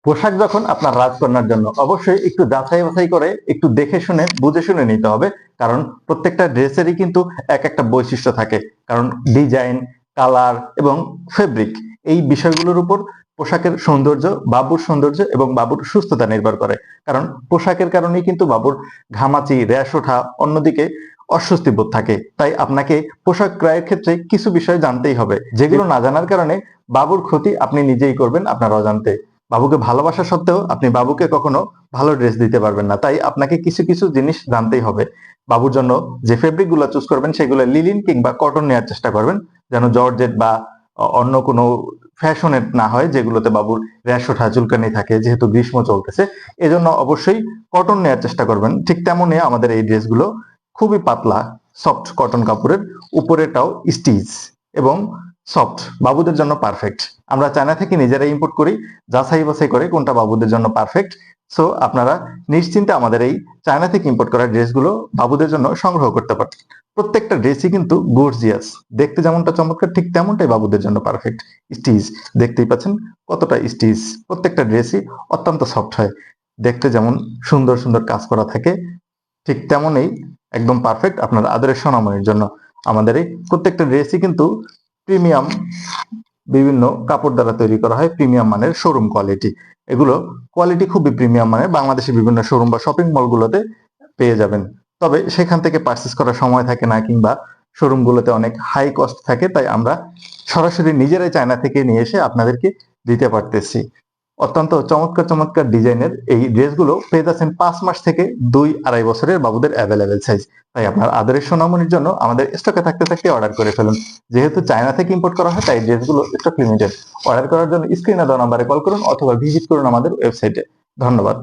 পোশাক যখন আপনার রাজকন্যার জন্য অবশ্যই একটু যাচাই বাছাই করে একটু দেখে শুনে বুঝে শুনে নিতে হবে। কারণ প্রত্যেকটা ড্রেসেরই কিন্তু এক একটা বৈশিষ্ট্য থাকে। কারণ ডিজাইন, কালার এবং ফেব্রিক এই বিষয়গুলোর উপর পোশাকের সৌন্দর্য, বাবুর সৌন্দর্য এবং বাবুর সুস্থতা নির্ভর করে। কারণ পোশাকের কারণেই কিন্তু বাবুর ঘামাচি, র্যাশ ওঠা, অন্যদিকে অস্বস্তি বোধ থাকে। তাই আপনাকে পোশাক ক্রয়ের ক্ষেত্রে কিছু বিষয় জানতেই হবে, যেগুলো না জানার কারণে বাবুর ক্ষতি আপনি নিজেই করবেন আপনার অজান্তে। বাবুকে ভালোবাসা সত্ত্বেও আপনি বাবুকে কখনো ভালো ড্রেস দিতে পারবেন না। তাই আপনাকে কিছু কিছু জিনিস জানতেই হবে। বাবুর জন্য যে ফেব্রিক গুলো চুজ করবেন সেগুলো লিলিন কিংবা কটন নেওয়ার চেষ্টা করবেন, যেন জর্জেট বা অন্য কোনো ফ্যাশনের না হয়, যেগুলোতে বাবুর র্যাশ ওঠা, চুলকানি থাকে, যেহেতু গ্রীষ্ম চলতেছে। এজন্য অবশ্যই কটন নেওয়ার চেষ্টা করবেন। ঠিক তেমনই আমাদের এই ড্রেসগুলো খুবই পাতলা, সফট কটন কাপড়ের, উপরেটাও স্টিচ এবং সফট, বাবুদের জন্য পারফেক্ট। আমরা চায়না থেকে নিজেরাই ইম্পোর্ট করি, যাচাই বাছাই করে কোনটা বাবুদের জন্য পারফেক্ট। সো আপনারা নিশ্চিন্তে আমাদের এই চায়না থেকে ইম্পোর্ট করা ড্রেসগুলো বাবুদের জন্য সংগ্রহ করতে পারেন। প্রত্যেকটা ড্রেসই কিন্তু গর্জিয়াস, দেখতে যেমনটা চমৎকার ঠিক তেমনটাই বাবুদের জন্য পারফেক্ট। স্টিচ দেখতেই পাচ্ছেন কতটা স্টিচ, প্রত্যেকটা ড্রেসই অত্যন্ত সফট হয়, দেখতে যেমন সুন্দর সুন্দর কাজ করা থাকে ঠিক তেমনই একদম পারফেক্ট আপনার আদরের সোনামণির জন্য। আমাদের এই প্রত্যেকটা ড্রেসই কিন্তু প্রিমিয়াম বিভিন্ন কাপড় দ্বারা তৈরি করা হয়, প্রিমিয়াম মানের শোরুম কোয়ালিটি। এগুলো কোয়ালিটি খুবই প্রিমিয়াম মানের, বাংলাদেশের বিভিন্ন শোরুম বা শপিং মলগুলোতে পেয়ে যাবেন। তবে সেখান থেকে পারচেস করার সময় থাকে না, কিংবা শোরুমগুলোতে অনেক হাই কস্ট থাকে, তাই আমরা সরাসরি নিজেরাই চায়না থেকে নিয়ে এসে আপনাদেরকে দিতে পারতেছি। অত্যন্ত চমৎকার চমৎকার ডিজাইনের এই ড্রেসগুলো পেয়ে যাচ্ছেন 5 মাস থেকে 2-2.5 বছরের বাবুদের অ্যাভেলেবেল সাইজ। তাই আপনার আদরের সোনামণির জন্য আমাদের স্টকে থাকতে থাকতে অর্ডার করে ফেলুন। যেহেতু চায়না থেকে ইম্পোর্ট করা হয় তাই ড্রেসগুলো স্টক লিমিটেড। অর্ডার করার জন্য স্ক্রিনে দেওয়া নাম্বারে কল করুন অথবা ভিজিট করুন আমাদের ওয়েবসাইটে। ধন্যবাদ।